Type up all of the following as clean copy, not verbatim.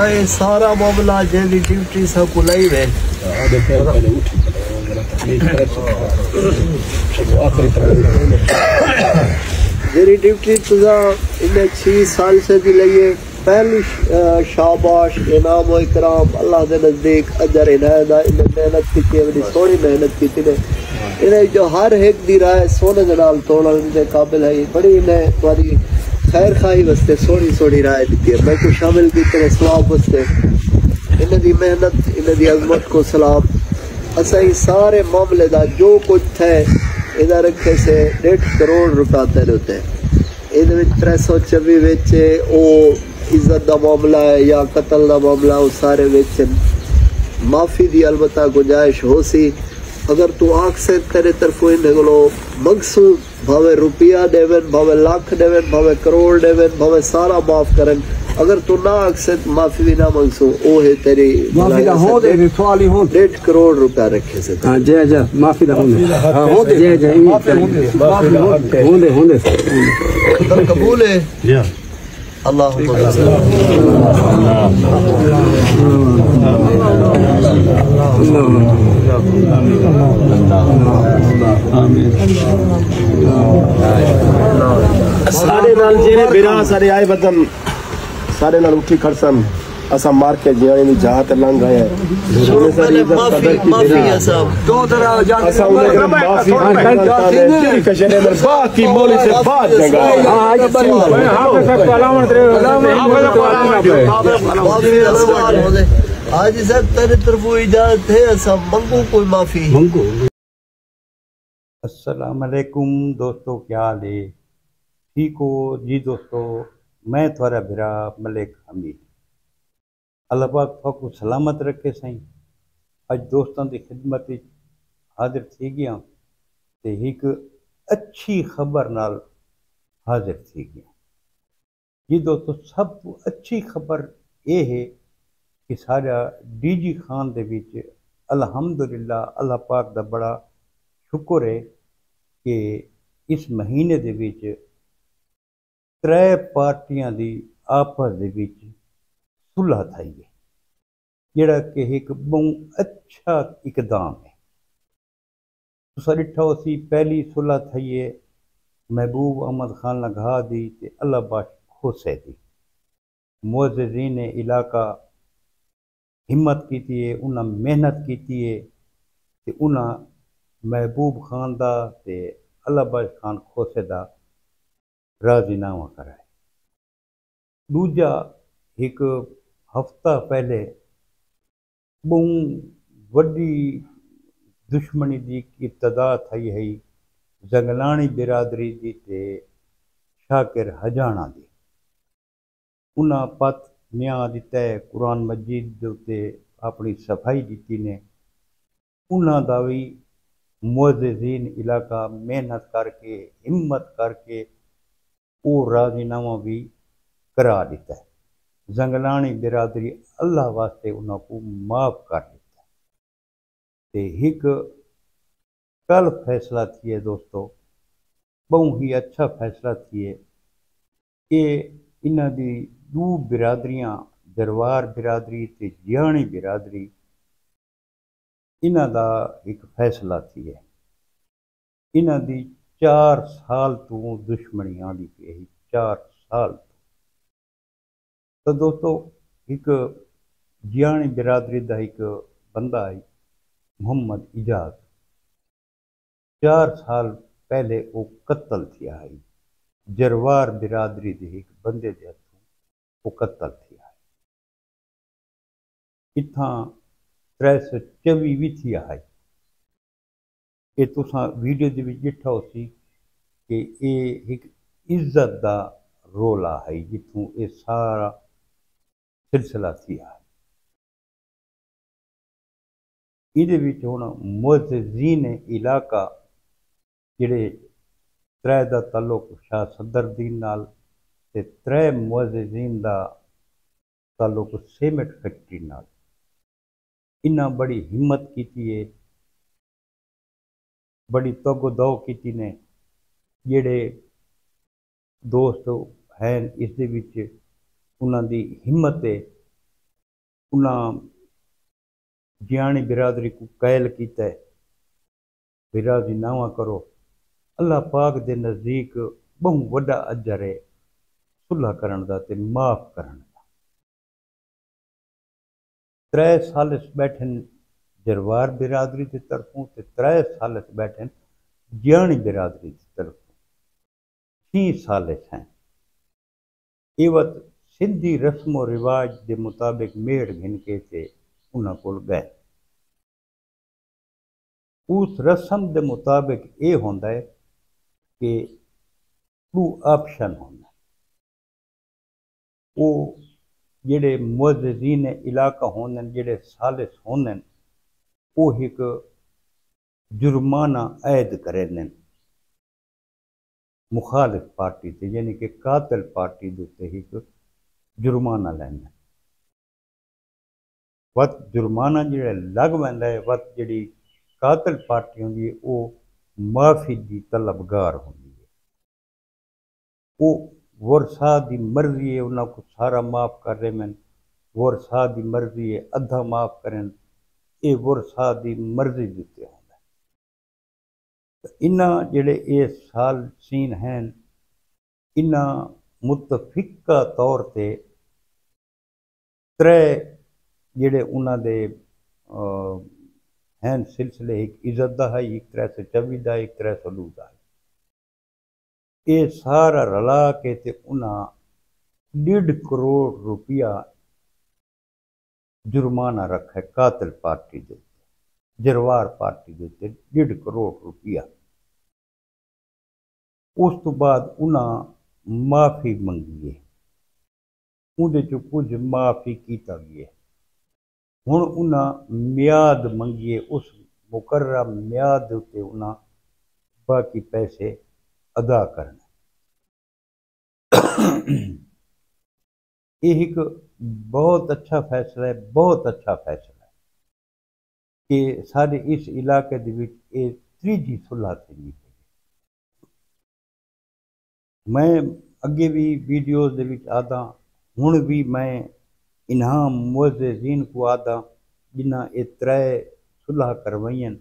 یہ سارا معاملہ جیلی ڈیوٹی سب کو لائی ہے جیلی ڈیوٹی تجا انہیں 6 سال سے بھی لئیے پہلی شاباش انعام و اکرام اللہ دے نزدیک اجر عنایت انہیں محنت کی بڑی سونی محنت کی تھی انہیں جو ہر ایک دی رائے سونے جنال توڑن دے قابل ہے بڑی انہیں تمہاری خیر خواہی واسطے سونی رائے دیتی ہے میں کو شامل کی تیرے ثواب واسطے انہیں دی محنت انہیں دی عظمت کو سلام اسائی سارے معاملے دا جو کچھ تھے ادھر رکھے سے 1.5 کروڑ روپیہ تے ہوتے ہیں ادھر 324 ویچے او عزت دا معاملہ ہے یا قتل دا معاملہ وہ سارے ویچے معافی دی البتہ گنجائش ہو سی اگر تو آنکھ سے تیرے طرفوں انہیں گلو مقصود بھاوے روپیہ دیون بھاوے لاکھ دیون بھاوے کروڑ دیون بھاوے سارا معاف کرن اگر تو نہ آنکھ سے معافی بھی نہ منگسو او ہے تیری معافی دا ہو دے سوالی ہو 1.5 کروڑ روپیہ رکھے سے ہاں جے جے معافی دا ہو دے جے جے ہو دے در قبول ہے اللہم سارے نال جیرے بیرا سارے آئے وطن سارے نال اٹھی کھڑسن اسا مار کے جیانے دی جہات لنگ گئے سونے ساری عزت قدر کی معافی ہے صاحب تو درا جان اسا انہیں گرم معافی کشنے در باقی مولی سے بات جگہ آج صاحب تیرے طرف اجازت ہے ایسا منگو کوئی معافی السلام علیکم دوستو کیا حال ہے ٹھیک ہو جی دوستو میں تھوڑا بھرا ملک حمید اللہ پاک کو سلامت رکھے سائیں اج دوستان دی خدمت حاضر تھی گیا تے ایک اچھی خبر نال حاضر تھی گیا جی دوستو سب تو اچھی خبر یہ ہے کہ سارا ڈی جی خان دے وچ الحمدللہ اللہ پاک دا بڑا شکر ہے کہ اس مہینے دے وچ 3 پارٹیاں دی آپس دے وچ صلح تھئی ہے جڑا کہ ایک بہت اچھا اقدام ہے تساں ڈٹھا سی پہلی صلح تھئی ہے محبوب احمد خان لگھا دی تے اللہ باش کھوسے دی معززین علاقہ ہمت کیتی ہے انہاں محنت کیتی ہے تے انہاں محبوب خان دا تے اللہ باش خان کھوسے دا راضی نامہ کرائے دوجا ایک ہفتہ پہلے بہت وڈی دشمنی دی ابتدا تھئی ہے زنگلانی برادری دی تے شاکر ہجانا دی انہاں پت نیاں دیتا ہے قرآن مجید دے تے اپنی صفائی دیتی نے انہاں دا بھی معززین علاقہ محنت کر کے ہمت کر کے وہ راضی نامہ بھی کرا دیتا ہے زنگلانی برادری اللہ واسطے انہوں کو معاف کر دیتا ہے تے ایک کل فیصلہ تھیے دوستو بہت ہی اچھا فیصلہ تھیے کہ انہاں دی 2 برادریاں جروار برادری تے جیانی برادری انہاں دا ایک فیصلہ تھیے انہاں دی 4 سال تو دشمنیاں دی پئی 4 سال تو دوستو ایک جیانی برادری دا ایک بندہ ہے محمد اجاز 4 سال پہلے وہ قتل تھیا ہے جروار برادری دے ایک بندے دے ہتھوں وہ قتل تھیا ہے اتھاں 324 بھی تھیا ہے یہ تساں ویڈیو دے وچ ڈٹھا ہو سی کہ یہ ایک عزت دا رولا ہے جتوں یہ سارا سلسلہ تھیا ہے یہ وچ ہن معززین علاقہ جڑے 3 دا تعلق شاہ صدر دین نال تے 3 معززین دا تعلق سیمنٹ فیکٹری نال انہاں بڑی ہمت کیتی ہے بڑی توگ و دو کیتی نے جڑے دوست ہیں اس دے وچ انہاں دی ہمت ہے، انہاں جیانی برادری کو قائل کیتا ہے برادری ناواں کرو۔ اللہ پاک دے نزدیک بہت وڈا اجر ہے صلح کرن دا تے معاف کرن دا۔ 3 سال بیٹھن جروار برادری دی طرفوں تے 3 سال بیٹھن جیانی برادری دی طرفوں 6 سال ہیں۔ یہ وقت سندھی رسم و رواج دے مطابق میڑ گھن کے تے انہاں کول گئے۔ اس رسم دے مطابق یہ ہوندا ہے کہ 2 آپشن ہوندا ہے۔ وہ جڑے معززین علاقہ ہوندن، جڑے سالس ہوندن، وہ ایک جرمانہ عائد کریں مخالف پارٹی تے، یعنی کہ قاتل پارٹی دے تے ایک جرمانہ لینا۔ وقت جرمانہ جڑا لگ ویندا ہے، وقت جڑی قاتل پارٹی ہوندی ہے وہ معافی دی طلبگار ہوندی ہے۔ وہ ورثاء دی مرضی ہے انہاں کو سارا معاف کر رہے ہیں، ورثاء دی مرضی ہے ادھا معاف کریں، یہ ورثاء دی مرضی دیتے ہوندا ہے۔ انہاں جڑے اے سال سین ہیں، انہاں متفقہ طور تے 3 جڑے انہاں دے ہیں سلسلے، ایک عزت دا ہے، ایک 324 دا، ایک 302 دا ہے۔ یہ سارا رلا کے تے انہاں 1.5 کروڑ روپیہ جرمانہ رکھا ہے قاتل پارٹی دے، جروار پارٹی دے 1.5 کروڑ روپیہ۔ اس تو بعد انہاں معافی منگی ہے، اندے چو کچھ معافی کیتا گیا ہے۔ ہن انہاں میاد منگی ہے، اس مقررہ میاد تے انہاں باقی پیسے ادا کرنا۔ یہ ایک بہت اچھا فیصلہ ہے، بہت اچھا فیصلہ ہے کہ سارے اس علاقے دے وچ یہ 3 صلح تھی۔ میں اگے بھی ویڈیوز دے وچ آدا، ہن بھی میں انہاں معززین کو آدا جنہاں یہ 3 صلح کروائیں،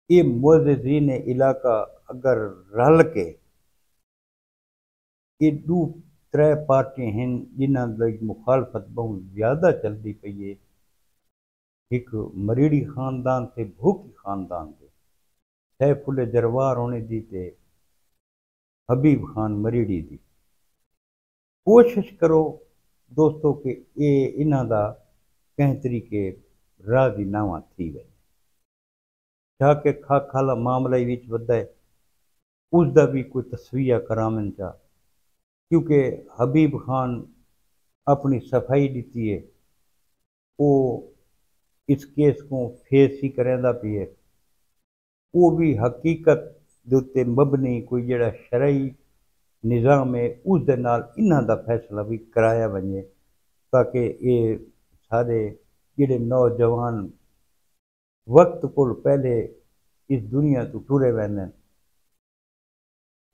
یہ معززین علاقہ اگر رل کے یہ 2-3 پارٹیاں ہیں جنہاں دی مخالفت بہت زیادہ چلتی پئی ہے، ایک مریڑی خاندان تے بھوکی خاندان تے، سیف اللہ جروار ہونے دی تے حبیب خان مریڑی دی۔ کوشش کرو دوستو کہ یہ انہاں دا کہیں طریقے راضی ناواں تھی وے، چاہ کہ کھالا معاملہ وچ ودا ہے اس دا بھی کوئی تصویہ کرامن چاہ، کیونکہ حبیب خان اپنی صفائی دیتی ہے، وہ اس کیس کو فیس ہی کریں دا بھی ہے، وہ بھی حقیقت دوتے مبنی کوئی جڑا شرعی نظام ہے اس دے نال انہاں دا فیصلہ بھی کرایا بنے، تاکہ یہ سارے جڑے نوجوان وقت کو پہلے اس دنیا تو ٹرے ویندے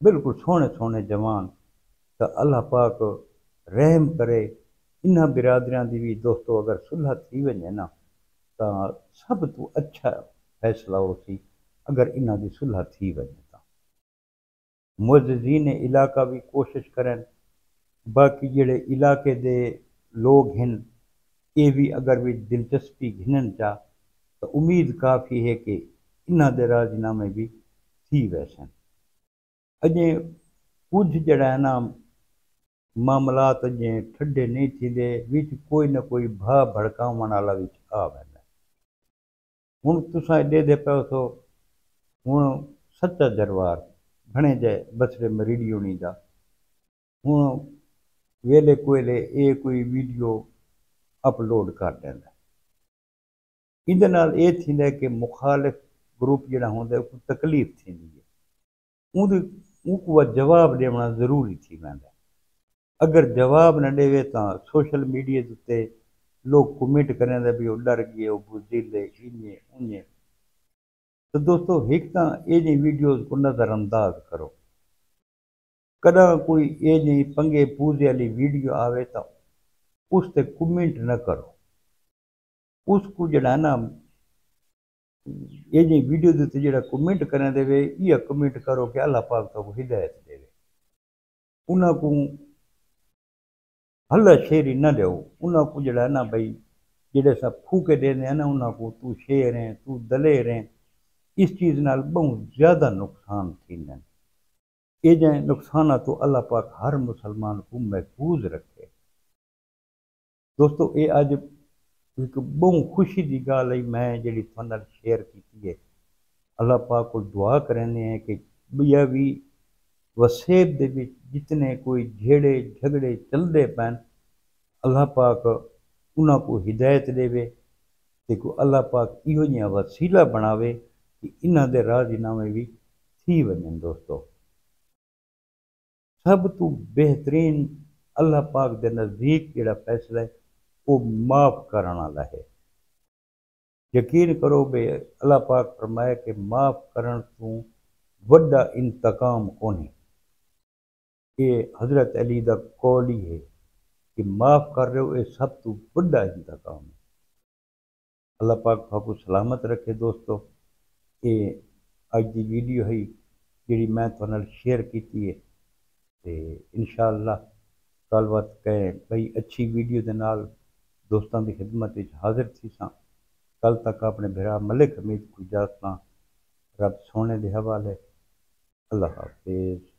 بالکل سونے سونے جوان، تو اللہ پاک رحم کرے انہاں برادریاں دی بھی دوستو اگر صلح تھی وجے نا تو سب تو اچھا فیصلہ ہو سی اگر انہاں دی صلح تھی وجے تا۔ معززین علاقہ بھی کوشش کریں، باقی جڑے علاقے دے لوگ ہیں یہ بھی اگر بھی دلچسپی گھنن چاہ تو امید کافی ہے کہ انہاں دے راضی نامے بھی تھی ویسن۔ اجیں کچھ جڑا ہے نا معاملات اجیں ٹھڈے نہیں تھی دے وچ کوئی نہ کوئی بھا بھڑکاون والا وچ آ ویندا۔ ہن تساں دے پئے سو ہن سچا جروار گھنے جائے بسرے مریڑی ہونی دا، ہن ویلے کوئلے اے کوئی ویڈیو اپلوڈ کر دیندا، اندے نال اے تھیندا کہ مخالف گروپ جڑا ہوندا کو تکلیف تھیندی ہے، ان کو جواب دینا ضروری تھی ویندا۔ اگر جواب نہ دے تو سوشل میڈیا تے لوگ کمنٹ کریں دے بھی وہ ڈر گئے، وہ بزدل ہے، انہیں انہیں۔ تو دوستو ایک تو یہ ویڈیوز کو نظر انداز کرو، کدا کوئی یہ جی پنگے پوزے والی ویڈیو آوے تو اس تے کمنٹ نہ کرو، اس کو جڑا نا یہ جی ویڈیو دیتے جڑا کمنٹ کرنے دے وے یہ کمنٹ کرو کہ اللہ پاک تو ہدایت دے وے، انہاں کو ہلا شیری نہ دیو، انہاں کو جڑا نا بھائی جڑے سا پھوکے دے ہیں نا انہاں کو تو شیر ہیں تو دلیر ہیں، اس چیز نال بہت زیادہ نقصان تھیندن۔ یہ جائیں نقصانات تو اللہ پاک ہر مسلمان کو محفوظ رکھے۔ دوستو یہ اج ایک بہت خوشی دی گال ہے میں جڑی تھوڑے نال شیئر کیتی ہے۔ اللہ پاک کو دعا کرنے ہیں کہ بیا بھی وسیب دے وچ جتنے کوئی جھیڑے جھگڑے چلدے پین اللہ پاک انہاں کو ہدایت دے وے تے کو اللہ پاک ایہو جہاں وسیلہ بناوے کہ انہاں دے راضی نامے بھی تھی ونجن۔ دوستو سب تو بہترین اللہ پاک دے نزدیک جڑا فیصلہ ہے وہ معاف کرنا والا ہے۔ یقین کرو بے اللہ پاک فرمائے کہ معاف کرن تو وڈا انتقام کونی، یہ حضرت علی دا قول ہی ہے کہ معاف کر رہے ہو یہ سب تو وڈا انتقام ہے۔ اللہ پاک کو سلامت رکھے۔ دوستو یہ اج دی ویڈیو ہے جڑی میں تھوڑے نال شیئر کیتی ہے تے انشاءاللہ کل وقت کہیں بھئی اچھی ویڈیو دے نال دوستان دی خدمت وچ حاضر تھی ساں۔ کل تک اپنے بھرا ملک حمید کو اجازت رب سونے دے حوالے۔ اللہ حافظ۔